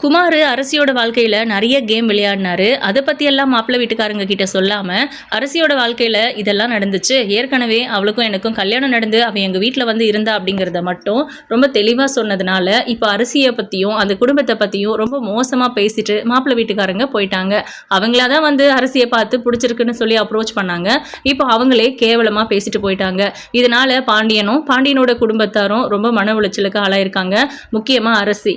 குமார் அரசியோட வாழ்க்கையில் நிறைய கேம் விளையாடினாரு. அதை பற்றியெல்லாம் மாப்பிள்ளை வீட்டுக்காரங்க கிட்ட சொல்லாமல் அரசியோட வாழ்க்கையில் இதெல்லாம் நடந்துச்சு, ஏற்கனவே அவளுக்கும் எனக்கும் கல்யாணம் நடந்து அவன் எங்கள் வீட்டில் வந்து இருந்தா அப்படிங்கிறத மட்டும் ரொம்ப தெளிவாக சொன்னதுனால இப்போ அரசியை பற்றியும் அந்த குடும்பத்தை பற்றியும் ரொம்ப மோசமாக பேசிட்டு மாப்பிள்ளை வீட்டுக்காரங்க போயிட்டாங்க. அவங்களா தான் வந்து அரசியை பார்த்து பிடிச்சிருக்குன்னு சொல்லி அப்ரோச் பண்ணாங்க. இப்போ அவங்களே கேவலமாக பேசிட்டு போயிட்டாங்க. இதனால பாண்டியனோட குடும்பத்தாரும் ரொம்ப மன உளைச்சலுக்கு ஆளாயிருக்காங்க. முக்கியமாக அரசி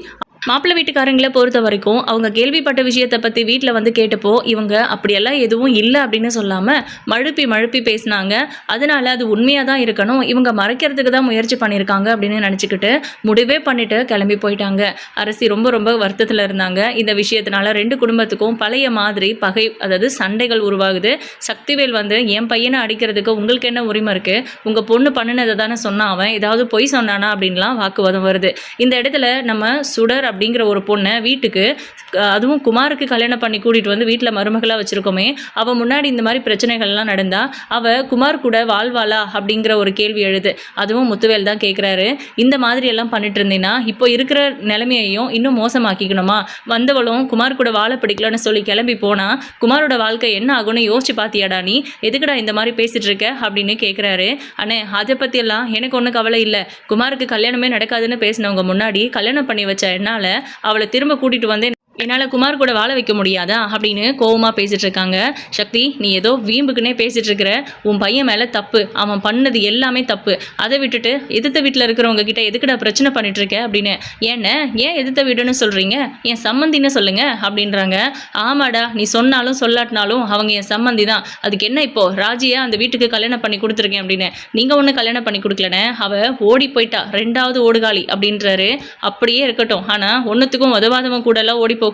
மாப்பிள்ளை வீட்டுக்காரங்களை பொறுத்த வரைக்கும் அவங்க கேள்விப்பட்ட விஷயத்தை பற்றி வீட்டில் வந்து கேட்டப்போ இவங்க அப்படியெல்லாம் எதுவும் இல்லை அப்படின்னு சொல்லாமல் மழுப்பி பேசினாங்க. அதனால அது உண்மையாக தான் இருக்கணும், இவங்க மறைக்கிறதுக்கு தான் முயற்சி பண்ணியிருக்காங்க அப்படின்னு நினச்சிக்கிட்டு முடிவே பண்ணிட்டு கிளம்பி போயிட்டாங்க. அரசி ரொம்ப ரொம்ப வருத்தத்தில் இருந்தாங்க. இந்த விஷயத்தினால ரெண்டு குடும்பத்துக்கும் பழைய மாதிரி பகை, அதாவது சண்டைகள் உருவாகுது. சக்திவேல் வந்து என் பையனை அடிக்கிறதுக்கு உங்களுக்கு என்ன உரிமை இருக்குது, உங்கள் பொண்ணு பண்ணினதை தானே சொன்னான், அவன் ஏதாவது பொய் சொன்னானா அப்படின்லாம் வாக்குவாதம் வருது. இந்த இடத்துல நம்ம சுடர் அப்படிங்கிற ஒரு பொண்ணை வீட்டுக்கு, அதுவும் குமாருக்கு கல்யாணம் பண்ணி கூட்டிகிட்டு வந்து வீட்டில் மருமகளாக வச்சுருக்கோமே, அவள் முன்னாடி இந்த மாதிரி பிரச்சனைகள்லாம் நடந்தா அவள் குமார் கூட வாழ்வாளா அப்படிங்கிற ஒரு கேள்வி எழுது. அதுவும் முத்துவேல் தான் கேட்குறாரு. இந்த மாதிரி எல்லாம் பண்ணிட்டு இருந்தீங்கன்னா இப்போ இருக்கிற நிலைமையையும் இன்னும் மோசமாக்கிக்கணுமா, வந்தவளும் குமார் கூட வாழ பிடிக்கலன்னு சொல்லி கிளம்பி போனால் குமாரோட வாழ்க்கை என்ன ஆகும்னு யோசிச்சு பார்த்தியாடா, நீ எதுக்குடா இந்த மாதிரி பேசிட்டு இருக்க அப்படின்னு கேட்குறாரு. அண்ணே, அதை பற்றியெல்லாம் எனக்கு ஒன்றும் கவலை இல்லை, குமாருக்கு கல்யாணமே நடக்காதுன்னு பேசினவங்க முன்னாடி கல்யாணம் பண்ணி வச்ச என்னால் அவளை திரும்ப கூட்டிட்டு வந்து என்னால் குமார் கூட வாழ வைக்க முடியாதா அப்படின்னு கோவமாக பேசிகிட்டு இருக்காங்க. சக்தி, நீ ஏதோ வீம்புக்குன்னே பேசிகிட்டு இருக்கிற, உன் பையன் மேலே தப்பு, அவன் பண்ணது எல்லாமே தப்பு, அதை விட்டுட்டு எதிர்த்த வீட்டில் இருக்கிறவங்க கிட்ட எதுக்குடா பிரச்சனை பண்ணிட்டு இருக்க அப்படின்னு. ஏன் எதிர்த்த வீடுன்னு சொல்கிறீங்க, என் சம்மந்தின்னு சொல்லுங்க அப்படின்றாங்க. ஆமாடா, நீ சொன்னாலும் சொல்லாட்டினாலும் அவங்க என் சம்மந்தி தான், அதுக்கு என்ன இப்போ ராஜியை அந்த வீட்டுக்கு கல்யாணம் பண்ணி கொடுத்துருக்கேன் அப்படின்னு. நீங்கள் ஒன்றும் கல்யாணம் பண்ணி கொடுக்கலன்னு அவள் ஓடி போயிட்டா, ரெண்டாவது ஓடுகாலி அப்படின்றாரு. அப்படியே இருக்கட்டும், ஆனால் ஒன்றுத்துக்கும் உதவாதவன் கூடலாம் ஓடி போகல,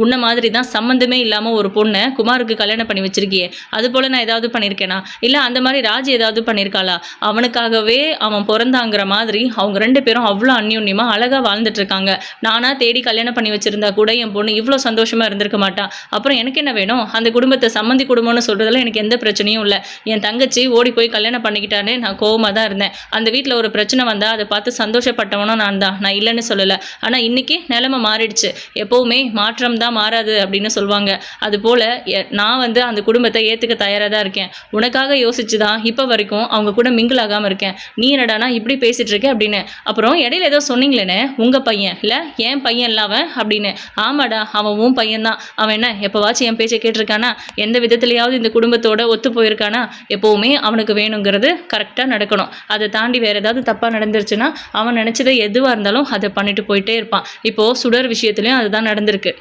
உன்ன மாதிரி தான் சம்மந்தமே இல்லாமல் ஒரு பொண்ணை குமாருக்கு கல்யாணம் பண்ணி வச்சிருக்கியே, அது போல் நான் ஏதாவது பண்ணியிருக்கேனா, இல்லை அந்த மாதிரி ராஜி ஏதாவது பண்ணியிருக்காளா, அவனுக்காகவே அவன் பிறந்தாங்கிற மாதிரி அவங்க ரெண்டு பேரும் அவ்வளோ அந்யோன்யமாக அழகாக வாழ்ந்துட்டு இருக்காங்க. நானாக தேடி கல்யாணம் பண்ணி வச்சிருந்தா கூட என் பொண்ணு இவ்வளோ சந்தோஷமாக இருந்திருக்க மாட்டான். அப்புறம் எனக்கு என்ன வேணும், அந்த குடும்பத்தை சம்மந்தி குடும்பம்னு சொல்கிறதுல எனக்கு எந்த பிரச்சனையும் இல்லை. என் தங்கச்சி ஓடி போய் கல்யாணம் பண்ணிக்கிட்டானே நான் கோவமாக தான் இருந்தேன். அந்த வீட்டில் ஒரு பிரச்சனை வந்தால் அதை பார்த்து சந்தோஷப்பட்டவனும் நான் இல்லைன்னு சொல்லலை. ஆனால் இன்னைக்கு நிலைமை மாறிடுச்சு. எப்போவுமே மாற்றம் தான் மாறாது அப்படின்னு சொல்லுவாங்க. அதுபோல் நான் வந்து அந்த குடும்பத்தை ஏற்றுக்க தயாராக தான் இருக்கேன். உனக்காக யோசிச்சு தான் இப்போ வரைக்கும் அவங்க கூட மிங்கிள் ஆகாமல் இருக்கேன். நீ என்னடானா இப்படி பேசிகிட்டு இருக்க அப்படின்னு. அப்புறம் இடையில ஏதோ சொன்னீங்களேனே, உங்கள் பையன் இல்லை என் பையன் இல்லை அவன் அப்படின்னு. ஆமாடா, அவன் உன் பையன்தான். அவன் என்ன எப்போவாச்சும் என் பேச்சை கேட்டிருக்கானா, எந்த விதத்துலையாவது இந்த குடும்பத்தோட ஒத்து போயிருக்கானா? எப்போவுமே அவனுக்கு வேணுங்கிறது கரெக்டாக நடக்கணும். அதை தாண்டி வேறு ஏதாவது தப்பாக நடந்துருச்சுன்னா அவன் நினச்சதை எதுவாக இருந்தாலும் அதை பண்ணிட்டு போயிட்டே இருப்பான். இப்போது சுடர் விஷயத்துலையும் அதுதான் நடந்திருக்கு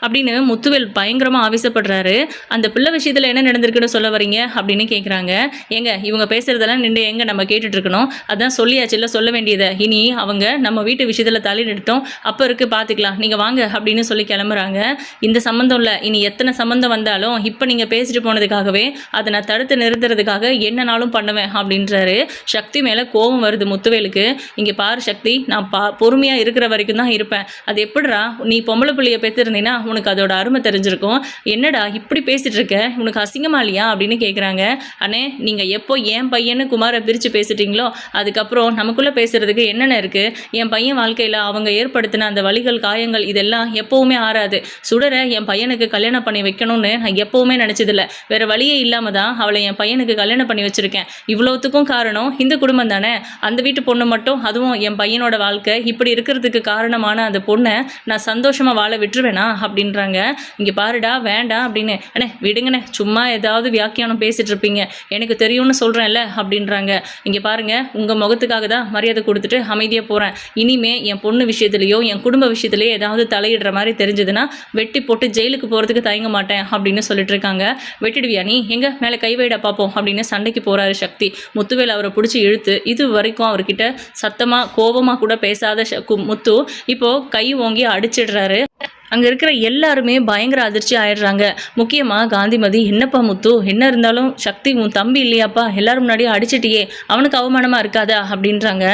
அப்படின்னு முத்துவேல் பயங்கரமாக ஆவேசப்படுறாரு. அந்த பிள்ளை விஷயத்தில் என்ன நடந்திருக்குன்னு சொல்ல வரீங்க அப்படின்னு கேட்குறாங்க. ஏங்க, இவங்க பேசுகிறதெல்லாம் நின்று எங்கே நம்ம கேட்டுட்ருக்கணும், அதான் சொல்லியாச்சு இல்லை, சொல்ல வேண்டியதை. இனி அவங்க நம்ம வீட்டு விஷயத்தில் தலையிட்டோம், அப்போ இருக்குது பார்த்துக்கலாம், நீங்கள் வாங்க அப்படின்னு சொல்லி கிளம்புறாங்க. இந்த சம்மந்தம் இல்லை, இனி எத்தனை சம்மந்தம் வந்தாலும் இப்போ நீங்கள் பேசிட்டு போனதுக்காகவே அதை நான் தடுத்து நிறுத்துறதுக்காக என்னனாலும் பண்ணுவேன் அப்படின்றாரு. சக்தி மேலே கோபம் வருது முத்துவேலுக்கு. இங்கே பாரு சக்தி, நான் பொறுமையாக இருக்கிற வரைக்கும் தான் இருப்பேன். அது எப்படிரா, நீ பொம்பளை பிள்ளையை பெற்றிருந்தீங்கன்னா உனக்கு அதோட அருமை தெரிஞ்சிருக்கும். என்னடா இப்படி பேசிட்டு இருக்க, உனக்கு அசிங்கமா இல்லையா அப்படின்னு கேட்குறாங்க. அண்ணே, நீங்கள் எப்போ என் பையனு குமாரை பிரித்து பேசிட்டீங்களோ அதுக்கப்புறம் நமக்குள்ளே பேசுகிறதுக்கு என்னென்ன இருக்குது. என் பையன் வாழ்க்கையில் அவங்க ஏற்படுத்தின அந்த வலிகள், காயங்கள் இதெல்லாம் எப்போவுமே ஆறாது. சுடரை என் பையனுக்கு கல்யாணம் பண்ணி வைக்கணும்னு நான் எப்போவுமே நினச்சதில்லை. வேறு வழியே இல்லாமல் தான் அவளை என் பையனுக்கு கல்யாணம் பண்ணி வச்சுருக்கேன். இவ்வளோத்துக்கும் காரணம் இந்த குடும்பம் தானே. அந்த வீட்டு பொண்ணு மட்டும், அதுவும் என் பையனோட வாழ்க்கை இப்படி இருக்கிறதுக்கு காரணமான அந்த பொண்ணை நான் சந்தோஷமாக வாழ விட்டுருவேனா அப்படின்றாங்க. இங்கே பாருடா, வேண்டாம் அப்படின்னு. அண்ணே விடுங்கண்ணே, சும்மா ஏதாவது வியாக்கியானம் பேசிட்டு இருப்பீங்க, எனக்கு தெரியும்னு சொல்கிறேன்ல அப்படின்றாங்க. இங்கே பாருங்க, உங்கள் முகத்துக்காக தான் மரியாதை கொடுத்துட்டு அமைதியாக போகிறேன். இனிமே என் பொண்ணு விஷயத்துலையோ என் குடும்ப விஷயத்துலையோ ஏதாவது தலையிடுற மாதிரி தெரிஞ்சதுன்னா வெட்டி போட்டு ஜெயிலுக்கு போகிறதுக்கு தயங்க மாட்டேன் அப்படின்னு சொல்லிட்டு இருக்காங்க. வெட்டிடுவியா நீ, எங்க மேலே கை வைடா பார்ப்போம் அப்படின்னு சண்டைக்கு போகிறாரு சக்தி. முத்துவேல் அவரை பிடிச்சி இழுத்து இது வரைக்கும் அவர்கிட்ட சத்தமாக கோபமாக கூட பேசாத முத்து இப்போது கை ஓங்கி அடிச்சிடுறாரு. அங்கே இருக்கிற எல்லாருமே பயங்கர அதிர்ச்சி ஆயிடுறாங்க. முக்கியமாக காந்திமதி, என்னப்பா முத்து, என்ன இருந்தாலும் சக்தி உன் தம்பி இல்லையாப்பா, எல்லாரும் முன்னாடியே அடிச்சிட்டியே, அவனுக்கு அவமானமாக இருக்காதா அப்படின்றாங்க.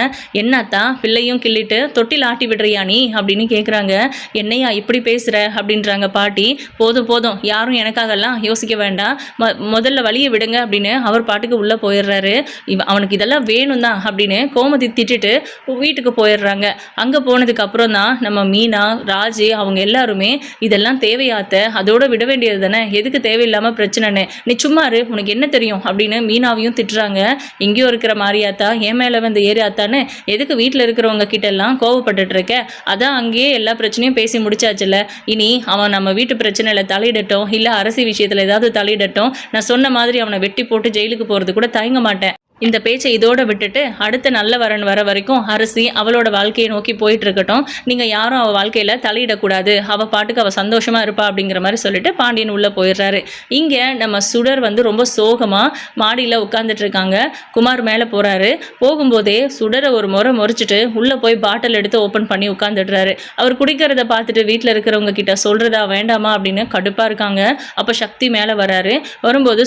என்னத்தான் பிள்ளையும் கிள்ளிட்டு தொட்டில் ஆட்டி விடுறியா நீ அப்படின்னு கேட்குறாங்க. என்னையா இப்படி பேசுகிற அப்படின்றாங்க பாட்டி. போதும் போதும், யாரும் எனக்காகலாம் யோசிக்க வேண்டாம், முதல்ல வழியை விடுங்க அப்படின்னு அவர் பாட்டுக்கு உள்ளே போயிடுறாரு. அவனுக்கு இதெல்லாம் வேணும் தான் அப்படின்னு கோமதி திட்டிட்டு வீட்டுக்கு போயிடுறாங்க. அங்கே போனதுக்கு அப்புறம் தான் நம்ம மீனா, ராஜி அவங்க எல்லாருமே இதெல்லாம் தேவையாத்த, அதோட விட வேண்டியது தானே, எதுக்கு தேவையில்லாமல் பிரச்சனைன்னு, நீ சும்மாரு, உனக்கு என்ன தெரியும் அப்படின்னு மீனாவையும் திட்டுறாங்க. எங்கேயோ இருக்கிற மாதிரியாத்தா என் மேலே வந்து ஏறியாத்தான்னு எதுக்கு வீட்டில் இருக்கிறவங்க கிட்ட எல்லாம் கோவப்பட்டுட்டு இருக்க, அதான் அங்கேயே எல்லா பிரச்சனையும் பேசி முடிச்சாச்சுல்ல, இனி அவன் நம்ம வீட்டு பிரச்சனையில் தலையிடட்டும், இல்லை அரசு விஷயத்தில் ஏதாவது தலையிடட்டும், நான் சொன்ன மாதிரி அவனை வெட்டி போட்டு ஜெயிலுக்கு போகிறது கூட தயங்க மாட்டேன். இந்த பேச்சை இதோட விட்டுட்டு அடுத்த நல்ல வரன் வர வரைக்கும் அரசி அவளோட வாழ்க்கையை நோக்கி போயிட்டு இருக்கட்டும், நீங்கள் யாரும் அவள் வாழ்க்கையில் தலையிடக்கூடாது, அவள் பாட்டுக்கு அவள் சந்தோஷமாக இருப்பா அப்படிங்கிற மாதிரி சொல்லிட்டு பாண்டியன் உள்ளே போயிடுறாரு. இங்கே நம்ம சுடர் வந்து ரொம்ப சோகமாக மாடியில் உட்காந்துட்டு இருக்காங்க. குமார் மேலே போகிறாரு. போகும்போதே சுடரை ஒரு முறை முறைச்சிட்டு உள்ளே போய் பாட்டில் எடுத்து ஓப்பன் பண்ணி உட்காந்துடுறாரு. அவர் குடிக்கிறத பார்த்துட்டு வீட்டில் இருக்கிறவங்க கிட்ட சொல்கிறதா வேண்டாமா அப்படின்னு கடுப்பாக இருக்காங்க. அப்போ சக்தி மேலே வராரு. வரும்போது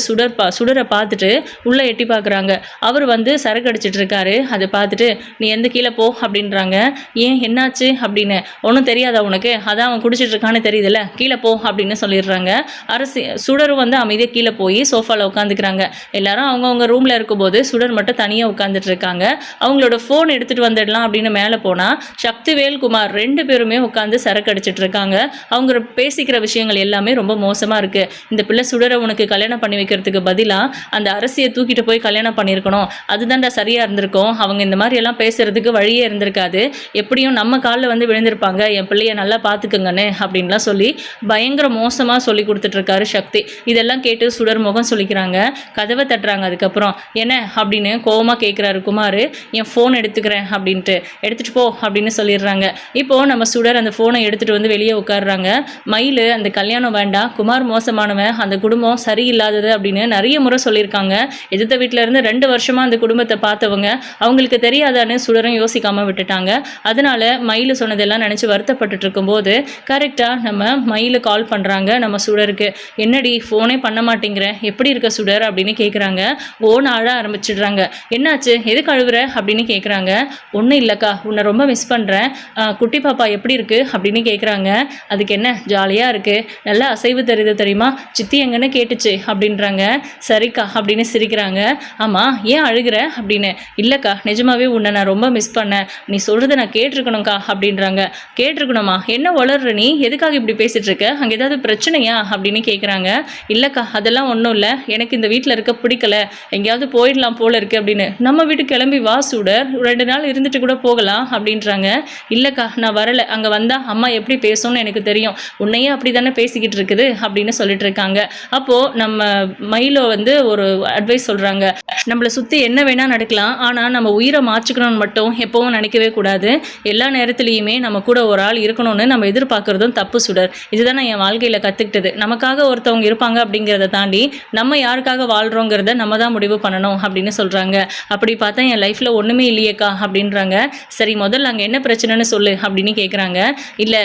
சுடரை பார்த்துட்டு உள்ளே எட்டி பார்க்குறாங்க. அவர் வந்து சரக்கு அடிச்சிட்டு இருக்காரு. அதை பார்த்துட்டு நீ எந்த கீழே போ அப்படின்றாங்க. ஏன் என்னாச்சு அப்படின்னு, ஒன்றும் தெரியாதா உனக்கு, அதான் அவன் குடிச்சிட்டு இருக்கான்னு தெரியுதுல்ல, கீழே போ அப்படின்னு சொல்லிடுறாங்க. சுடரும் வந்து அமைதியாக கீழே போய் சோஃபாவில் உட்காந்துக்கிறாங்க. எல்லாரும் அவங்கவுங்க ரூமில் இருக்கும்போது சுடர் மட்டும் தனியாக உட்காந்துட்டு இருக்காங்க. அவங்களோட ஃபோன் எடுத்துகிட்டு வந்துடலாம் அப்படின்னு மேலே போனால் சக்திவேல், குமார் 2 பேருமே உட்காந்து சரக்கு அடிச்சிட்டு இருக்காங்க. அவங்க பேசிக்கிற விஷயங்கள் எல்லாமே ரொம்ப மோசமாக இருக்குது. இந்த பிள்ளை சுடரை உனக்கு கல்யாணம் பண்ணி வைக்கிறதுக்கு பதிலாக அந்த அரசியை தூக்கிட்டு போய் கல்யாணம் பண்ணியிருக்கணும், அதுதான்டா சரியா இருந்திருக்கும், அவங்க இந்த மாதிரி எல்லாம் பேசுறதுக்கு வழியே இருந்திருக்காது, எப்படியும் நம்ம காலில் வந்து விழுந்திருப்பாங்க, என் பிள்ளைய நல்லா பார்த்துக்குங்கன்னு அப்படின்லாம் சொல்லி பயங்கர மோசமாக சொல்லி கொடுத்துட்டு இருக்காரு சக்தி. இதெல்லாம் கேட்டு சுடர் முகம் சொல்லிக்கிறாங்க. கதவை தட்டுறாங்க. அதுக்கப்புறம் என்ன அப்படின்னு கோவமாக கேட்குறாரு குமார். என் ஃபோன் எடுத்துக்கிறேன் அப்படின்ட்டு, எடுத்துகிட்டு போ அப்படின்னு சொல்லிடுறாங்க. இப்போது நம்ம சுடர் அந்த ஃபோனை எடுத்துகிட்டு வந்து வெளியே உட்காடுறாங்க. மயில் அந்த கல்யாணம் வேண்டாம், குமார் மோசமானவன், அந்த குடும்பம் சரியில்லாதது அப்படின்னு நிறைய முறை சொல்லியிருக்காங்க. எதிர்த்த வீட்டில் இருந்து 2 வருஷமாக அந்த குடும்பத்தை பார்த்தவங்க, அவங்களுக்கு தெரியாதான்னு சுடரும் யோசிக்காமல் விட்டுட்டாங்க. அதனால மயில் சொன்னதெல்லாம் நினச்சி வருத்தப்பட்டு இருக்கும்போது கரெக்டாக நம்ம மயில் கால் பண்ணுறாங்க நம்ம சுடருக்கு. என்னடி ஃபோனே பண்ண மாட்டேங்கிற, எப்படி இருக்க சுடர் அப்படின்னு கேட்குறாங்க. ஓன்னு அழ ஆரம்பிச்சிடுறாங்க. என்னாச்சு, எதுக்கு அழுகுற அப்படின்னு கேட்குறாங்க. ஒன்றும் இல்லைக்கா, உன்னை ரொம்ப மிஸ் பண்ணுறேன், குட்டி பாப்பா எப்படி இருக்கு அப்படின்னு கேட்குறாங்க. அதுக்கு என்ன, ஜாலியாக இருக்குது, நல்லா அசைவு தெரியுது தெரியுமா, சித்தி எங்கன்னு கேட்டுச்சு அப்படின்றாங்க. சரிக்கா அப்படின்னு சிரிக்கிறாங்க. ஆமாம் ஏன் அழுகிற அப்படின்னு. இல்லைக்கா, நிஜமாவே உன்னை நான் ரொம்ப மிஸ் பண்ணேன், நீ சொல்கிறத நான் கேட்டிருக்கணும்க்கா அப்படின்றாங்க. கேட்டிருக்கணுமா, என்ன வளர்ற நீ, எதுக்காக இப்படி பேசிகிட்டு இருக்க, அங்கே ஏதாவது பிரச்சனையா அப்படின்னு கேட்குறாங்க. இல்லைக்கா அதெல்லாம் ஒன்றும் இல்லை, எனக்கு இந்த வீட்டில் இருக்க பிடிக்கல, எங்கேயாவது போயிடலாம் போல இருக்கு அப்படின்னு. நம்ம வீட்டுக்கு கிளம்பி வா சுடர், 2 நாள் இருந்துட்டு கூட போகலாம் அப்படின்றாங்க. இல்லைக்கா நான் வரலை, அங்கே வந்தால் அம்மா எப்படி பேசணும்னு எனக்கு தெரியும், உன்னையே அப்படி தானே பேசிக்கிட்டு இருக்குது அப்படின்னு சொல்லிட்டு இருக்காங்க. அப்போது நம்ம மயிலோ வந்து ஒரு அட்வைஸ் சொல்கிறாங்க. நம்மளை சுற்றி என்ன வேணால் நடக்கலாம், ஆனால் நம்ம உயிரை மாற்றிக்கணும்னு மட்டும் எப்போவும் நினைக்கவே கூடாது. எல்லா நேரத்துலையுமே நம்ம கூட ஒரு ஆள் இருக்கணும்னு நம்ம எதிர்பார்க்குறதும் தப்பு சுடர். இதுதான் நான் என் வாழ்க்கையில் கற்றுக்கிட்டது. நமக்காக ஒருத்தவங்க இருப்பாங்க அப்படிங்கிறத தாண்டி நம்ம யாருக்காக வாழ்கிறோங்கிறத நம்ம தான் முடிவு பண்ணணும் அப்படின்னு சொல்கிறாங்க. அப்படி பார்த்தா என் லைஃப்பில் ஒன்றுமே இல்லையேக்கா அப்படின்றாங்க. சரி முதல்ல அங்கே என்ன பிரச்சனைன்னு சொல்லு அப்படின்னு கேட்குறாங்க. இல்லை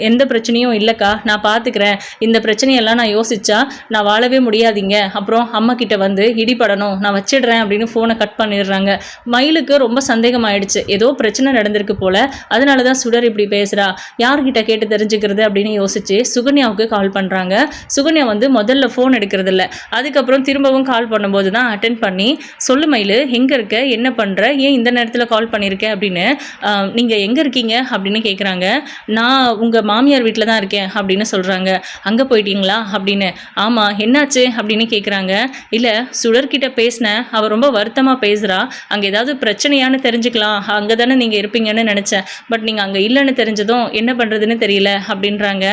எந்த பிரச்சனையும் இல்லைக்கா, நான் பார்த்துக்கிறேன், இந்த பிரச்சனையெல்லாம் நான் யோசிச்சா நான் வாழவே முடியாதீங்க, அப்புறம் அம்மா கிட்ட வந்து இடிபடணும், நான் வச்சிடுறேன் அப்படின்னு ஃபோனை கட் பண்ணிடுறாங்க. மயிலுக்கு ரொம்ப சந்தேகமாயிடுச்சு, ஏதோ பிரச்சனை நடந்திருக்கு போல, அதனால தான் சுடர் இப்படி பேசுகிறா, யார்கிட்ட கேட்டு தெரிஞ்சுக்கிறது அப்படின்னு யோசிச்சு சுகன்யாவுக்கு கால் பண்ணுறாங்க. சுகன்யா வந்து முதல்ல ஃபோன் எடுக்கிறது இல்லை, அதுக்கப்புறம் திரும்பவும் கால் பண்ணும்போது தான் அட்டென்ட் பண்ணி, சொல்லு மயில் எங்கே இருக்க, என்ன பண்ணுற, ஏன் இந்த நேரத்தில் கால் பண்ணியிருக்கேன் அப்படின்னு. நீங்கள் எங்கே இருக்கீங்க அப்படின்னு கேட்குறாங்க. நான் உங்கள் மாமியார் வீட்டில் தான் இருக்கேன் அப்படின்னு சொல்கிறாங்க. அங்கே போயிட்டீங்களா அப்படின்னு. ஆமாம் என்னாச்சு அப்படின்னு கேட்குறாங்க. இல்லை சுடர்கிட்ட பேசினேன், அவள் ரொம்ப வருத்தமாக பேசுகிறா, அங்கே ஏதாவது பிரச்சனையானு தெரிஞ்சுக்கலாம், அங்கே தானே நீங்கள் இருப்பீங்கன்னு நினச்சேன், பட் நீங்கள் அங்கே இல்லைன்னு தெரிஞ்சதும் என்ன பண்ணுறதுன்னு தெரியல அப்படின்றாங்க.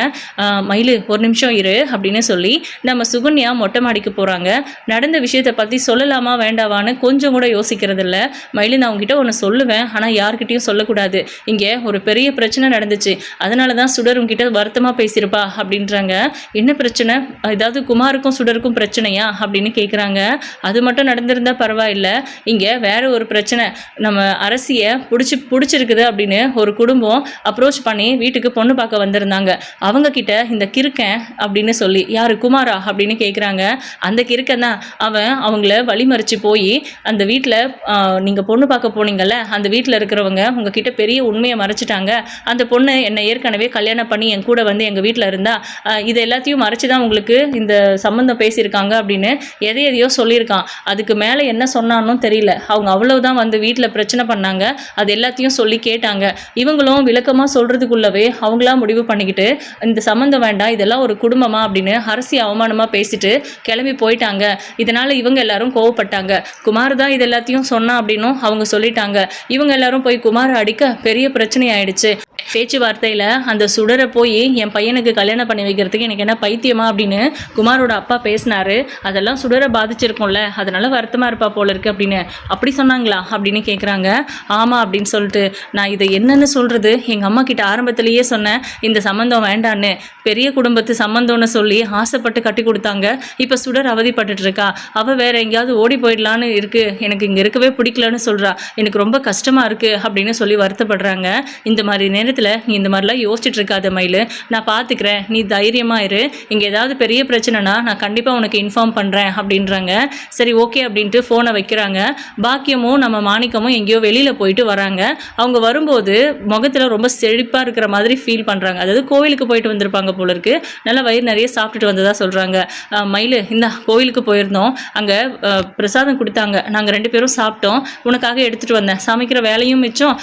மயில் ஒரு நிமிஷம் இரு அப்படின்னு சொல்லி நம்ம சுகன்யா மொட்டை மாடிக்கு போகிறாங்க. நடந்த விஷயத்தை பற்றி சொல்லலாமா வேண்டாவான்னு கொஞ்சம் கூட யோசிக்கிறது இல்லை. மயில் நான் உங்ககிட்ட ஒன்று சொல்லுவேன், ஆனால் யார்கிட்டையும் சொல்லக்கூடாது, இங்கே ஒரு பெரிய பிரச்சனை நடந்துச்சு, அதனால தான் சுடர் உங்ககிட்ட வருத்தமாக பேசியிருப்பா அப்படின்றாங்க. என்ன பிரச்சனை, ஏதாவது குமாருக்கும் சுடருக்கும் பிரச்சனையா அப்படின்னு கேட்குறாங்க. அது மட்டும் நடந்திருந்தால் பரவாயில்ல, பரவாயில்ல, இங்கே வேற ஒரு பிரச்சனை, நம்ம அரசியை பிடிச்சிருக்குது அப்படின்னு ஒரு குடும்பம் அப்ரோச் பண்ணி வீட்டுக்கு பொண்ணு பார்க்க வந்திருந்தாங்க. அவங்க கிட்ட இந்த கிறுக்கன் அப்படின்னு சொல்லி, யாரு குமாரா அப்படின்னு கேட்குறாங்க. அந்த கிறுக்கன் தான் அவன் அவங்கள வழிமறிச்சு போய் அந்த வீட்டில் நீங்கள் பொண்ணு பார்க்க போனீங்கல்ல, அந்த வீட்டில் இருக்கிறவங்க உங்ககிட்ட பெரிய உண்மையை மறைச்சிட்டாங்க. அந்த பொண்ணு என்னை ஏற்கனவே கல்யாணம் பண்ணி என் கூட வந்து எங்கள் வீட்டில் இருந்தா, இது எல்லாத்தையும் மறைச்சி தான் உங்களுக்கு இந்த சம்மந்தம் பேசியிருக்காங்க அப்படின்னு எதையோ சொல்லியிருக்கான். அதுக்கு மேலே என்ன சொன்னான்னு தெரியல. அவங்க அவ்வளவுதான் வந்து வீட்டில் பிரச்சனை பண்ணாங்க. அது எல்லாத்தையும் சொல்லி கேட்டாங்க. இவங்களும் விளக்கமாக சொல்கிறதுக்குள்ளவே அவங்களா முடிவு பண்ணிக்கிட்டு இந்த சம்மந்தம் வேண்டாம், இதெல்லாம் ஒரு குடும்பமா அப்படின்னு அரசி அவமானமாக பேசிட்டு கிளம்பி போயிட்டாங்க. இதனால் இவங்க எல்லாரும் கோவப்பட்டாங்க. குமார் தான் இது எல்லாத்தையும் சொன்னா அப்படின்னும் அவங்க சொல்லிட்டாங்க. இவங்க எல்லாரும் போய் குமாரை அடிக்க பெரிய பிரச்சனை ஆயிடுச்சு. பேச்சுவார்த்தையில் அந்த சுடரை போய் என் பையனுக்கு கல்யாணம் பண்ணி வைக்கிறதுக்கு எனக்கு என்ன பைத்தியமா அப்படின்னு குமாரோட அப்பா பேசினாரு. அதெல்லாம் சுடரை பாதிச்சிருக்கும்ல, அதனால வருத்தமாக இருப்பா போல இருக்கு அப்படின்னு. அப்படி சொன்னாங்களா அப்படின்னு கேட்குறாங்க. ஆமாம் அப்படின்னு சொல்லிட்டு, நான் இதை என்னன்னு சொல்கிறது, எங்கள் அம்மா கிட்ட ஆரம்பத்திலேயே சொன்னேன் இந்த சம்மந்தம் வேண்டான்னு. பெரிய குடும்பத்து சம்மந்தம்னு சொல்லி ஆசைப்பட்டு கட்டி கொடுத்தாங்க. இப்போ சுடர் அவதிப்பட்டுட்டு இருக்கா. அவள் வேற எங்கேயாவது ஓடி போயிடலான்னு இருக்கு, எனக்கு இங்கே இருக்கவே பிடிக்கலன்னு சொல்கிறா. எனக்கு ரொம்ப கஷ்டமாக இருக்குது அப்படின்னு சொல்லி வருத்தப்படுறாங்க. இந்த மாதிரி நேரத்தில் நீ இந்த மாதிரிலாம் யோசிச்சுட்டு இருக்காத மயிலு, நான் பார்த்துக்கிறேன், நீ தைரியமாக இரு. இங்கே ஏதாவது பெரிய பிரச்சனைனா நான் கண்டிப்பாக உனக்கு இன்ஃபார்ம் பண்ணுறேன் அப்படின்றாங்க. சரி ஓகே அப்படின்ட்டு ஃபோனை வைக்கிறாங்க. பாக்கியமும் நம்ம மாணிக்கமும் எங்கேயோ வெளியில் போயிட்டு வராங்க. அவங்க வரும்போது முகத்தில் ரொம்ப செழிப்பாக இருக்கிற மாதிரி ஃபீல் பண்ணுறாங்க. அதாவது கோவிலுக்கு போயிட்டு வந்திருப்பாங்க போல இருக்கு. நல்லா வயிறு நிறைய சாப்பிட்டுட்டு வந்ததாக சொல்கிறாங்க. மயிலு, இந்த கோவிலுக்கு போயிருந்தோம், அங்கே பிரசாதம் கொடுத்தாங்க, நாங்கள் 2 பேரும் சாப்பிட்டோம், உனக்காக எடுத்துகிட்டு வந்தேன், சமைக்கிற வேலையும் மிச்சம்,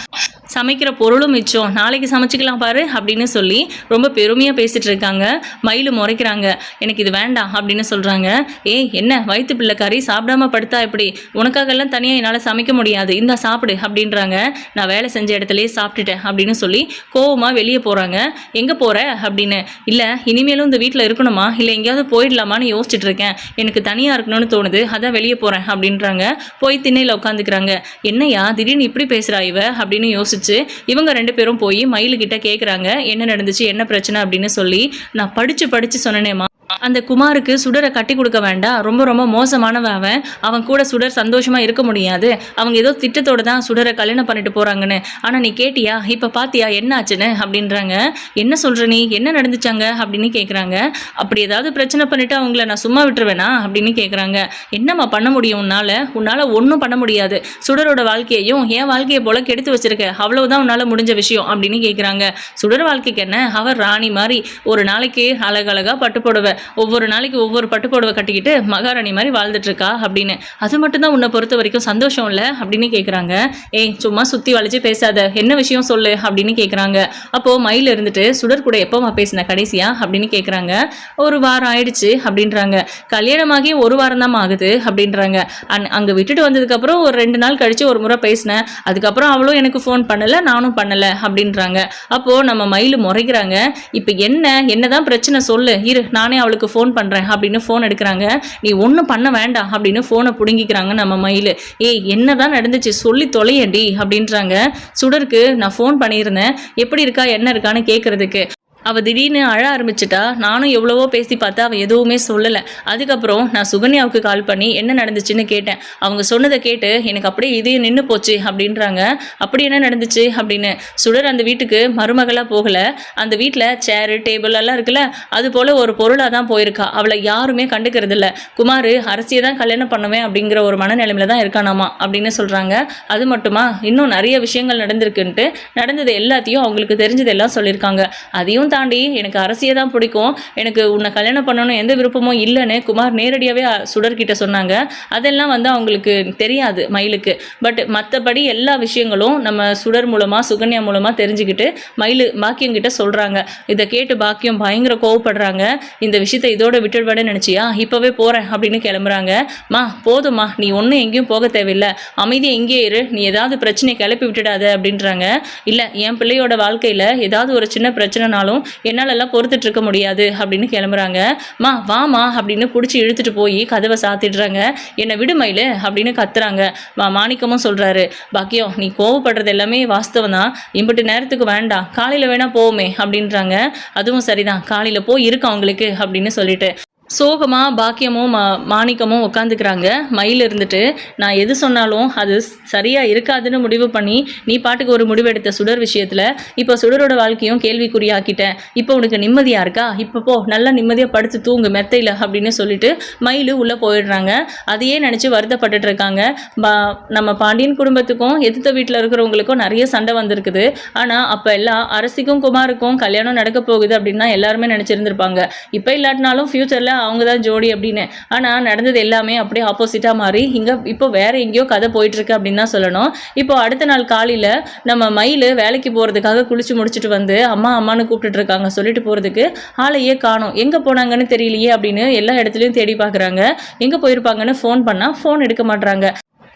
சமைக்கிற பொருளும் மிச்சம், நாளைக்கு சமைச்சிக்கலாம் பாரு அப்படின்னு சொல்லி ரொம்ப பெருமையாக பேசிகிட்டு இருக்காங்க. மயிலு முறைக்கிறாங்க. எனக்கு இது வேண்டாம் அப்படின்னு சொல்கிறாங்க. ஏய் என்ன வயிற்று பிள்ளை கறி சாப்பிடாம படுத்தா எப்படி, உனக்காகலாம் தனியாக என்னால் சமைக்க முடியாது, இந்த சாப்பிடு அப்படின்றாங்க. நான் வேலை செஞ்ச இடத்துலையே சாப்பிட்டுட்டேன் அப்படின்னு சொல்லி கோவமாக வெளியே போகிறாங்க. எங்கே போகிற அப்படின்னு. இல்லை இனிமேலும் இந்த வீட்டில் இருக்கணுமா இல்லை எங்கேயாவது போயிடலாமான்னு யோசிச்சுட்டு இருக்கேன், எனக்கு தனியாக இருக்கணும்னு தோணுது, அதான் வெளியே போகிறேன் அப்படின்றாங்க. போய் திண்ணையில் உட்காந்துக்கிறாங்க. என்னையா திடீர்னு இப்படி பேசுகிறா இவ அப்படின்னு யோசிச்சு இவங்க 2 பேரும் போய் மயிலுக்கிட்ட கேட்குறாங்க என்ன நடந்துச்சு, என்ன பிரச்சனை அப்படின்னு சொல்லி. நான் படித்து சொன்னேனேம்மா, அந்த குமாருக்கு சுடரை கட்டி கொடுக்க வேண்டாம், ரொம்ப ரொம்ப மோசமானவன் அவன் கூட சுடர் சந்தோஷமாக இருக்க முடியாது, அவங்க ஏதோ திட்டத்தோடு தான் சுடரை கல்யாணம் பண்ணிட்டு போகிறாங்கன்னு. ஆனால் நீ கேட்டியா, இப்போ பார்த்தியா என்ன ஆச்சுன்னு அப்படின்றாங்க. என்ன சொல்கிற நீ, என்ன நடந்துச்சாங்க அப்படின்னு கேட்குறாங்க. அப்படி ஏதாவது பிரச்சனை பண்ணிவிட்டு அவங்கள நான் சும்மா விட்டுருவேனா அப்படின்னு கேட்குறாங்க. என்னம்மா பண்ண முடியும் உன்னால் ஒன்றும் பண்ண முடியாது, சுடரோட வாழ்க்கையையும் என் வாழ்க்கையை போல் கெடுத்து வச்சிருக்க, அவ்வளவுதான் உன்னால் முடிஞ்ச விஷயம் அப்படின்னு கேட்குறாங்க. சுடர் வாழ்க்கைக்கு என்ன, அவர் ராணி மாதிரி ஒரு நாளைக்கு அழகழகாக பட்டு போடுவேன், ஒவ்வொரு நாளைக்கு ஒவ்வொரு பட்டுப்புடவை கட்டிக்கிட்டு மகாராணி மாதிரி வாழ்ந்துட்டு இருக்கா அப்படின்னு. அது மட்டும்தான் உன்னை பொறுத்த வரைக்கும் சந்தோஷம் இல்லை அப்படின்னு கேட்குறாங்க. ஏய் சும்மா சுற்றி வளைச்சு பேசாத, என்ன விஷயம் சொல்லு அப்படின்னு கேட்குறாங்க. அப்போது மயில் இருந்துட்டு சுடர் கூட எப்போமா பேசின கடைசியா அப்படின்னு கேட்குறாங்க. ஒரு வாரம் ஆயிடுச்சு அப்படின்றாங்க. கல்யாணமாகி ஒரு வாரம் தான் ஆகுது அப்படின்றாங்க. அங்கே விட்டுட்டு வந்ததுக்கப்புறம் ஒரு 2 நாள் கழித்து ஒரு முறை பேசினேன், அதுக்கப்புறம் அவளும் எனக்கு ஃபோன் பண்ணலை, நானும் பண்ணலை அப்படின்றாங்க. அப்போது நம்ம மயில் முறைக்கிறாங்க. இப்போ என்னதான் பிரச்சனை சொல்லு, இரு நானே அவளுக்கு ஃபோன் பண்ணுறேன் அப்படின்னு ஃபோன் எடுக்கிறாங்க. நீ ஒன்றும் பண்ண வேண்டாம் அப்படின்னு ஃபோனை பிடுங்கிக்கிறாங்க நம்ம மயில். ஏய் என்னதான் நடந்துச்சு சொல்லி தொலையண்டி அப்படின்றாங்க. சுடருக்கு நான் ஃபோன் பண்ணியிருந்தேன், எப்படி இருக்கா என்ன இருக்கான்னு கேட்குறதுக்கு. அவள் திடீர்னு அழ ஆரம்பிச்சிட்டா. நானும் எவ்வளவோ பேசி பார்த்தா அவள் எதுவுமே சொல்லலை. அதுக்கப்புறம் நான் சுகன்யாவுக்கு கால் பண்ணி என்ன நடந்துச்சுன்னு கேட்டேன். அவங்க சொன்னதை கேட்டு எனக்கு அப்படியே இதே நின்று போச்சு அப்படின்றாங்க. அப்படி என்ன நடந்துச்சு அப்படின்னு. சுடர் அந்த வீட்டுக்கு மருமகளாக போகலை, அந்த வீட்டில் சேரு டேபிள் எல்லாம் இருக்குல்ல, அது போல் ஒரு பொருளாக தான் போயிருக்கா. அவளை யாருமே கண்டுக்கிறது இல்லை. குமார் அரசியை தான் கல்யாணம் பண்ணுவேன் அப்படிங்கிற ஒரு மனநிலைமையில தான் இருக்கானாமா அப்படின்னு சொல்கிறாங்க. அது மட்டுமா இன்னும் நிறைய விஷயங்கள் நடந்திருக்குன்ட்டு நடந்தது எல்லாத்தையும் அவங்களுக்கு தெரிஞ்சதெல்லாம் சொல்லியிருக்காங்க. அதையும் தாண்டி எனக்கு அரசியை தான் பிடிக்கும், எனக்கு உன்னை கல்யாணம் பண்ணணும் எந்த விருப்பமும் இல்லைன்னு குமார் நேரடியாகவே சுடர்கிட்ட சொன்னாங்க. அதெல்லாம் வந்து அவங்களுக்கு தெரியாது மயிலுக்கு. பட் மற்றபடி எல்லா விஷயங்களும் நம்ம சுடர் மூலமாக சுகன்யா மூலமாக தெரிஞ்சுக்கிட்டு பாக்கியம் கிட்ட சொல்கிறாங்க. இதை கேட்டு பாக்கியம் பயங்கர கோவப்படுறாங்க. இந்த விஷயத்தை இதோட விட்டுடுவேன்னு நினச்சியா, இப்போவே போகிறேன் அப்படின்னு கிளம்புறாங்க. போதுமா நீ ஒன்றும் எங்கேயும் போக தேவையில்லை, அமைதியாக எங்கே இரு, நீ ஏதாவது பிரச்சனையை கிளப்பி விட்டுடாத அப்படின்றாங்க. இல்லை என் பிள்ளையோட வாழ்க்கையில் ஏதாவது ஒரு சின்ன பிரச்சனைனாலும் என்னாலெல்லாம் பொறுத்துட்டு இருக்க முடியாது அப்படின்னு கிளம்புறாங்க. வாமா அப்படின்னு பிடிச்சி இழுத்துட்டு போய் கதவை சாத்திடுறாங்க. என்னை விடுமயில அப்படின்னு கத்துறாங்க. மாணிக்கமும் சொல்கிறாரு, பாக்கியம் நீ கோவப்படுறது எல்லாமே வாஸ்தவம் தான், இம்பட்டு நேரத்துக்கு வேண்டாம், காலையில் வேணா போவோமே அப்படின்றாங்க. அதுவும் சரிதான், காலையில் போய் இருக்கு அவங்களுக்கு அப்படின்னு சொல்லிட்டு சோகமா பாக்கியமும் மாணிக்கமும் உட்காந்துக்கிறாங்க. மயில் இருந்துட்டு, நான் எது சொன்னாலும் அது சரியா இருக்காதுன்னு முடிவு பண்ணி நீ பாட்டுக்கு ஒரு முடிவெடுத்த சுடர் விஷயத்துல இப்போ சுடரோட வாழ்க்கையும் கேள்விக்குறியாக்கிட்டேன். இப்போ உனக்கு நிம்மதியா இருக்கா? இப்போ போ, நல்லா நிம்மதியா படுத்து தூங்கு மெத்தையில அப்படின்னு சொல்லிட்டு மயில் உள்ள போயிடுறாங்க. அதையே நினைச்சு வருத்தப்பட்டுட்டு இருக்காங்க. நம்ம பாண்டியன் குடும்பத்துக்கும் எதிர்த்த வீட்டில் இருக்கிறவங்களுக்கும் நிறைய சண்டை வந்திருக்குது. ஆனா அப்ப எல்லாம் அரசிக்கும் குமாருக்கும் கல்யாணம் நடக்க போகுது அப்படின்னா எல்லாருமே நினைச்சிருந்திருப்பாங்க. இப்போ இல்லாட்டினாலும் ஃபியூச்சர்ல அவங்க தான் ஜோடி அப்படின்னு. ஆனால் நடந்தது எல்லாமே அப்படியே ஆப்போசிட்டாக மாறி இங்கே இப்போ வேற எங்கேயோ கதை போயிட்டுருக்கு அப்படின்னு தான் சொல்லணும். இப்போ அடுத்த நாள் காலையில் நம்ம மயில் வேலைக்கு போகிறதுக்காக குளிச்சு முடிச்சுட்டு வந்து அம்மா அம்மானு கூப்பிட்டுட்டு இருக்காங்க. சொல்லிட்டு போகிறதுக்கு ஆளையே காணோம், எங்கே போனாங்கன்னு தெரியலையே அப்படின்னு எல்லா இடத்துலையும் தேடி பார்க்குறாங்க. எங்கே போயிருப்பாங்கன்னு ஃபோன் பண்ணால் ஃபோன் எடுக்க மாட்றாங்க.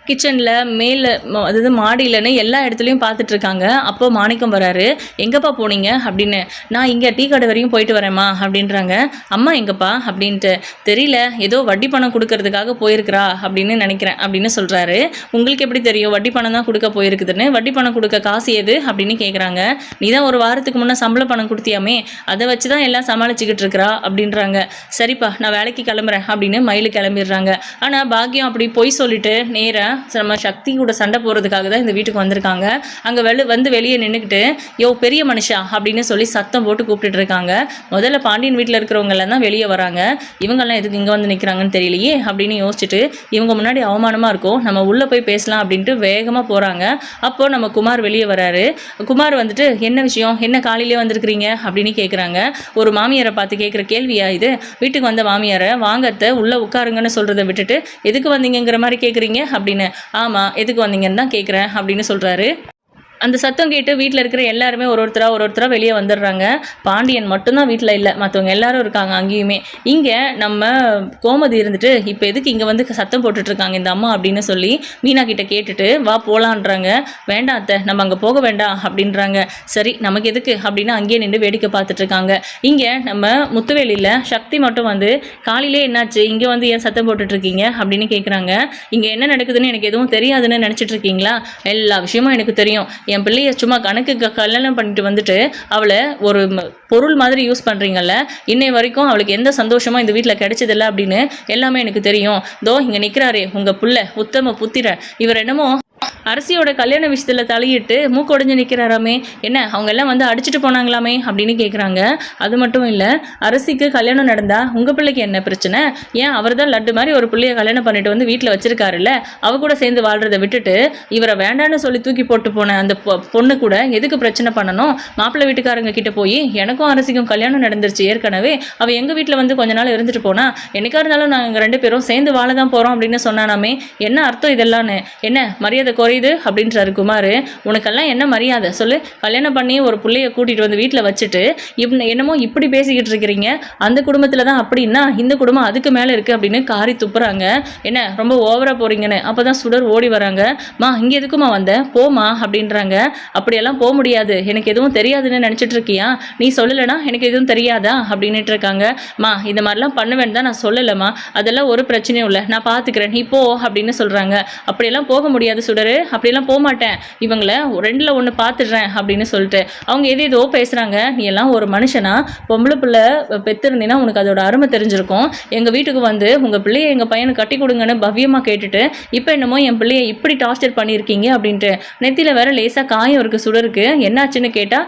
கிச்சனில் மேலே அதாவது மாடியிலன்னு எல்லா இடத்துலையும் பார்த்துட்ருக்காங்க. அப்போ மாணிக்கம் வராரு. எங்கப்பா போனீங்க அப்படின்னு. நான் இங்கே டீ கடை வரையும் போயிட்டு வரேம்மா அப்படின்றாங்க. அம்மா எங்கப்பா அப்படின்ட்டு. தெரியல, ஏதோ வட்டி பணம் கொடுக்கறதுக்காக போயிருக்கிறா அப்படின்னு நினைக்கிறேன் அப்படின்னு சொல்கிறாரு. உங்களுக்கு எப்படி தெரியும் வட்டி பணம் தான் கொடுக்க போயிருக்குதுன்னு? வட்டி பணம் கொடுக்க காசு எது அப்படின்னு கேட்குறாங்க. நீ தான் ஒரு வாரத்துக்கு முன்னே சம்பள பணம் கொடுத்தியாமே, அதை வச்சு தான் எல்லாம் சமாளிச்சுக்கிட்டு இருக்கிறா அப்படின்றாங்க. சரிப்பா, நான் வேலைக்கு கிளம்புறேன் அப்படின்னு மயில் கிளம்பிடுறாங்க. ஆனால் பாக்கியம் அப்படி பொய் சொல்லிட்டு நேராக நம்ம சக்தி கூட சண்டை போகிறதுக்காக தான் இந்த வீட்டுக்கு வந்திருக்காங்க. அங்கே வெளியே நின்றுக்கிட்டு யோ பெரிய மனுஷா அப்படின்னு சொல்லி சத்தம் போட்டு கூப்பிட்டுட்டு இருக்காங்க. முதல்ல பாண்டியன் வீட்டில் இருக்கிறவங்கெல்லாம் தான் வெளியே வராங்க. இவங்கெல்லாம் எதுக்கு இங்கே வந்து நிற்கிறாங்கன்னு தெரியலையே அப்படின்னு யோசிச்சுட்டு இவங்க முன்னாடி அவமானமாக இருக்கும், நம்ம உள்ளே போய் பேசலாம் அப்படின்ட்டு வேகமாக போகிறாங்க. அப்போது நம்ம குமார் வெளியே வராரு. குமார் வந்துட்டு என்ன விஷயம், என்ன காலையிலே வந்திருக்கிறீங்க அப்படின்னு கேட்குறாங்க. ஒரு மாமியாரை பார்த்து கேட்குற கேள்வியா இது? வீட்டுக்கு வந்த மாமியாரை வாங்கத்தை உள்ளே உட்காருங்கன்னு சொல்கிறத விட்டுட்டு எதுக்கு வந்தீங்கிற மாதிரி கேட்குறீங்க அப்படின்னு. ஆமாம், எதுக்கு வந்தீங்கன்னு தான் கேட்குறேன் அப்படின்னு சொல்கிறாரு. அந்த சத்தம் கேட்டு வீட்டில் இருக்கிற எல்லாருமே ஒருத்தராக வெளியே வந்துடுறாங்க. பாண்டியன் மட்டும்தான் வீட்டில் இல்லை, மற்றவங்க எல்லாரும் இருக்காங்க அங்கேயுமே. இங்கே நம்ம கோமதி இருந்துட்டு இப்போ எதுக்கு இங்கே வந்து சத்தம் போட்டுட்ருக்காங்க இந்த அம்மா அப்படின்னு சொல்லி மீனா கிட்ட கேட்டுட்டு வா போகலான்றாங்க. வேண்டாம் அத்தை, நம்ம அங்கே போக வேண்டாம் அப்படின்றாங்க. சரி நமக்கு எதுக்கு அப்படின்னு அங்கேயே நின்று வேடிக்கை பார்த்துட்ருக்காங்க. இங்கே நம்ம முத்துவேலியில் சக்தி மட்டும் வந்து காலையிலே என்னாச்சு இங்கே வந்து ஏன் சத்தம் போட்டுட்ருக்கீங்க அப்படின்னு கேட்குறாங்க. இங்கே என்ன நடக்குதுன்னு எனக்கு எதுவும் தெரியாதுன்னு நினச்சிட்டு இருக்கீங்களா? எல்லா விஷயமும் எனக்கு தெரியும். என் பிள்ளைய சும்மா கணக்குக்கு கல்யாணம் பண்ணிட்டு வந்துட்டு அவளை ஒரு பொருள் மாதிரி யூஸ் பண்ணுறீங்கல்ல, இன்னை வரைக்கும் அவளுக்கு எந்த சந்தோஷமும் இந்த வீட்டில் கிடைச்சதில்ல அப்படின்னு எல்லாமே எனக்கு தெரியும். தோ இங்கே நிற்கிறாரே உங்கள் புள்ள உத்தம புத்திரன், இவர் என்னமோ அரசியோட கல்யாண விஷயத்தில் தலையிட்டு மூக்கொடைஞ்சு நிற்கிறாராமே, என்ன அவங்க எல்லாம் வந்து அடிச்சுட்டு போனாங்களாமே அப்படின்னு கேட்குறாங்க. அது மட்டும் இல்லை, அரசிக்கு கல்யாணம் நடந்தா உங்கள் பிள்ளைக்கு என்ன பிரச்சனை? ஏன் அவர் தான் லட்டு மாதிரி ஒரு பிள்ளைய கல்யாணம் பண்ணிட்டு வந்து வீட்டில் வச்சிருக்காருல்ல, அவ கூட சேர்ந்து வாழ்றதை விட்டுட்டு இவரை வேண்டான்னு சொல்லி தூக்கி போட்டு போன அந்த பொண்ணு கூட எதுக்கு பிரச்சனை பண்ணணும்? மாப்பிள்ளை வீட்டுக்காரங்க கிட்ட போய் எனக்கும் அரசிக்கும் கல்யாணம் நடந்துருச்சு ஏற்கனவே, அவள் எங்கள் வீட்டில் வந்து கொஞ்ச நாள் இருந்துட்டு போனா, என்னைக்கா இருந்தாலும் நாங்கள் 2 பேரும் சேர்ந்து வாழ தான் போகிறோம் அப்படின்னு சொன்னானாமே. என்ன அர்த்தம் இதெல்லான்னு? என்ன மரியாதை குறையுது அப்படின்றாரு குமார். உனக்கெல்லாம் என்ன மரியாதை சொல்லு? கல்யாணம் பண்ணி ஒரு பிள்ளைய கூட்டிகிட்டு வந்து வீட்டில் வச்சுட்டு என்னமோ இப்படி பேசிக்கிட்டு இருக்கிறீங்க. அந்த குடும்பத்தில் தான் அப்படின்னா இந்த குடும்பம் அதுக்கு மேலே இருக்குது அப்படின்னு காரி துப்புறாங்க. என்ன ரொம்ப ஓவராக போகிறீங்கன்னு. அப்போ தான் சுடர் ஓடி வராங்க. மா இங்கே எதுக்குமா வந்தேன், போமா அப்படின்றாங்க. அப்படியெல்லாம் போக முடியாது, எனக்கு எதுவும் தெரியாதுன்னு நினச்சிட்டு இருக்கியா? நீ சொல்லலைன்னா எனக்கு எதுவும் தெரியாதா அப்படின்ட்டு இருக்காங்க. மா இந்த மாதிரிலாம் பண்ணுவேன்னு தான் நான் சொல்லலைம்மா, அதெல்லாம் ஒரு பிரச்சனையும் இல்லை, நான் பார்த்துக்கிறேன், நீ போ அப்படின்னு சொல்கிறாங்க. அப்படியெல்லாம் போக முடியாது சுடரு, அப்படியெல்லாம் போக மாட்டேன், இவங்கள 2ல் 1 பார்த்துடுறேன் அப்படின்னு சொல்லிட்டு அவங்க ஏதோ பேசுகிறாங்க. நீ எல்லாம் ஒரு மனுஷனா? பொம்பளை பிள்ளை பெற்றிருந்தீங்கன்னா உனக்கு அதோட அருமை தெரிஞ்சிருக்கும். எங்கள் வீட்டுக்கு வந்து உங்கள் பிள்ளையை எங்கள் பையனுக்கு கட்டி கொடுங்கன்னு பவ்யமாக கேட்டுட்டு இப்போ என்னமோ என் பிள்ளையை இப்படி டார்ச்சர் பண்ணியிருக்கீங்க அப்படின்ட்டு. நெத்தியில் வேற லேசாக காயம் இருக்குது சுடருக்கு. என்னாச்சுன்னு கேட்டால்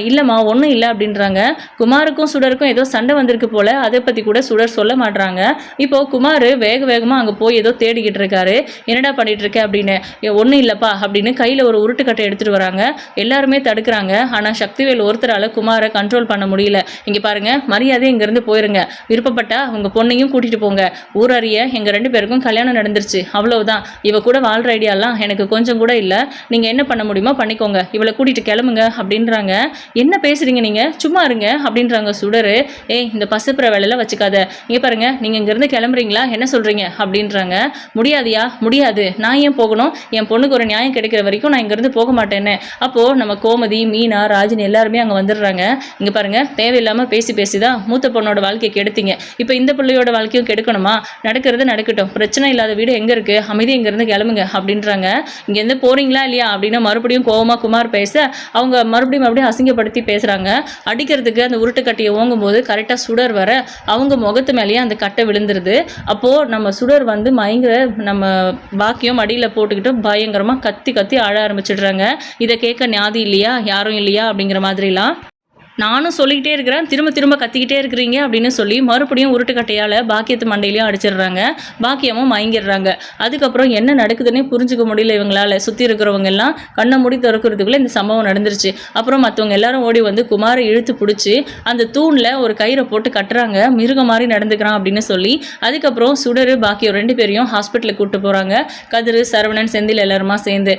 இல்லைம்மா ஒன்றும் இல்லை அப்படின்றாங்க. குமாருக்கும் சுடருக்கும் ஏதோ சண்டை வந்திருக்கு போல், அதை பற்றி கூட சுடர் சொல்ல மாட்றாங்க. இப்போது குமார் வேகமாக அங்கே போய் ஏதோ தேடிக்கிட்டு இருக்காரு. என்னடா பண்ணிட்டு இருக்க அப்படின்னு. ஒன்றும் இல்லைப்பா அப்படின்னு கையில் ஒரு உருட்டுக்கட்டை எடுத்துகிட்டு வராங்க. எல்லாருமே தடுக்கிறாங்க. ஆனால் சக்திவேல் ஒருத்தரால் குமாரை கண்ட்ரோல் பண்ண முடியல. இங்கே பாருங்கள், மரியாதை இங்கேருந்து போயிருங்க, விருப்பப்பட்டா உங்கள் பொண்ணையும் கூட்டிகிட்டு போங்க, ஊரறிய எங்கள் 2 பேருக்கும் கல்யாணம் நடந்துருச்சு, அவ்வளவுதான், இவ கூட வாழ்கிற ஐடியாலாம் எனக்கு கொஞ்சம் கூட இல்லை, நீங்கள் என்ன பண்ண முடியுமோ பண்ணிக்கோங்க, இவளை கூட்டிகிட்டு கிளம்புங்க அப்படின்றாங்க. என்ன பேசுகிறீங்க நீங்கள், சும்மா இருங்க அப்படின்றாங்க சுடரு. இந்த பசுப்புற வேலையெல்லாம் வச்சுக்காத, இங்கே பாருங்கள் நீங்கள் இங்கேருந்து கிளம்புறீங்களா, என்ன சொல்கிறீங்க அப்படின்றாங்க. முடியாதியா? முடியாது, நான் ஏன் போகணும், என் பொண்ணு பொண்ணுக்கு ஒரு நியாயம் கிடைக்கிற வரைக்கும் நான் இங்கேருந்து போக மாட்டேன்னு. அப்போது நம்ம கோமதி, மீனா, ராஜினி எல்லாருமே அங்கே வந்துடுறாங்க. இங்கே பாருங்கள், தேவையில்லாமல் பேசி தான் மூத்த பொண்ணோட வாழ்க்கையை கெடுத்தீங்க. இப்போ இந்த பிள்ளையோட வாழ்க்கையும் கெடுக்கணுமா? நடக்கிறது நடக்கட்டும், பிரச்சனை இல்லாத வீடு எங்கே இருக்குது, அமைதி இங்கேருந்து கிளம்புங்க அப்படின்றாங்க. இங்கேருந்து போகிறீங்களா இல்லையா அப்படின்னு மறுபடியும் கோவமாக குமார் பேச அவங்க மறுபடியும் அசிங்கப்படுத்தி பேசுகிறாங்க. அடிக்கிறதுக்கு அந்த உருட்டு கட்டையை ஓங்கும்போது கரெக்டாக சுடர் வர அவங்க முகத்து மேலேயே அந்த கட்டை விழுந்துருது. அப்போது நம்ம சுடர் வந்து மயங்கிற நம்ம பாக்கியம் அடியில் போட்டுக்கிட்டு பயங்கரமாக கத்தி அழ ஆரம்பிச்சிடுறாங்க. இதை கேட்க ஞாதி இல்லையா, யாரும் இல்லையா அப்படிங்கிற மாதிரிலாம் நானும் சொல்லிக்கிட்டே இருக்கிறேன், திரும்ப கத்திக்கிட்டே இருக்கிறீங்க அப்படின்னு சொல்லி மறுபடியும் உருட்டுக்கட்டையால் பாக்கியத்து மண்டையிலையும் அடிச்சிடுறாங்க. பாக்கியமும் மயங்கிடுறாங்க. அதுக்கப்புறம் என்ன நடக்குதுன்னே புரிஞ்சுக்க முடியல இவங்களால. சுற்றி இருக்கிறவங்க எல்லாம் கண்ணை மூடி திறக்கிறதுக்குள்ளே இந்த சம்பவம் நடந்துருச்சு. அப்புறம் மற்றவங்க எல்லாரும் ஓடி வந்து குமாரை இழுத்து பிடிச்சி அந்த தூணில் ஒரு கயிறை போட்டு கட்டுறாங்க, மிருகம் மாதிரி நடந்துக்கிறான் அப்படின்னு சொல்லி. அதுக்கப்புறம் சுடரு பாக்கியம் 2 பேரையும் ஹாஸ்பிட்டலுக்கு கூப்பிட்டு போகிறாங்க. கதிர், சரவணன், செந்தில் எல்லாருமா சேர்ந்து.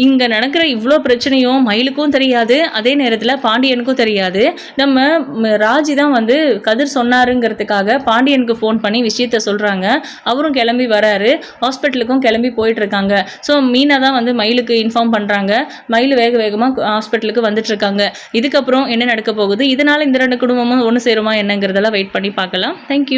இங்கே நடக்கிற இவ்வளோ பிரச்சனையும் மயிலுக்கும் தெரியாது, அதே நேரத்தில் பாண்டியனுக்கும் தெரியாது. நம்ம ராஜி தான் வந்து கதிர் சொன்னாருங்கிறதுக்காக பாண்டியனுக்கு ஃபோன் பண்ணி விஷயத்த சொல்கிறாங்க. அவரும் கிளம்பி வராரு, ஹாஸ்பிட்டலுக்கும் கிளம்பி போயிட்டுருக்காங்க. ஸோ மீனா தான் வந்து மயிலுக்கு இன்ஃபார்ம் பண்ணுறாங்க. மயில் வேகமாக ஹாஸ்பிட்டலுக்கு வந்துட்டுருக்காங்க. இதுக்கப்புறம் என்ன நடக்க போகுது, இதனால் இந்த 2 குடும்பமும் ஒன்று சேருமா என்னங்கிறதெல்லாம் வெயிட் பண்ணி பார்க்கலாம். தேங்க்யூ.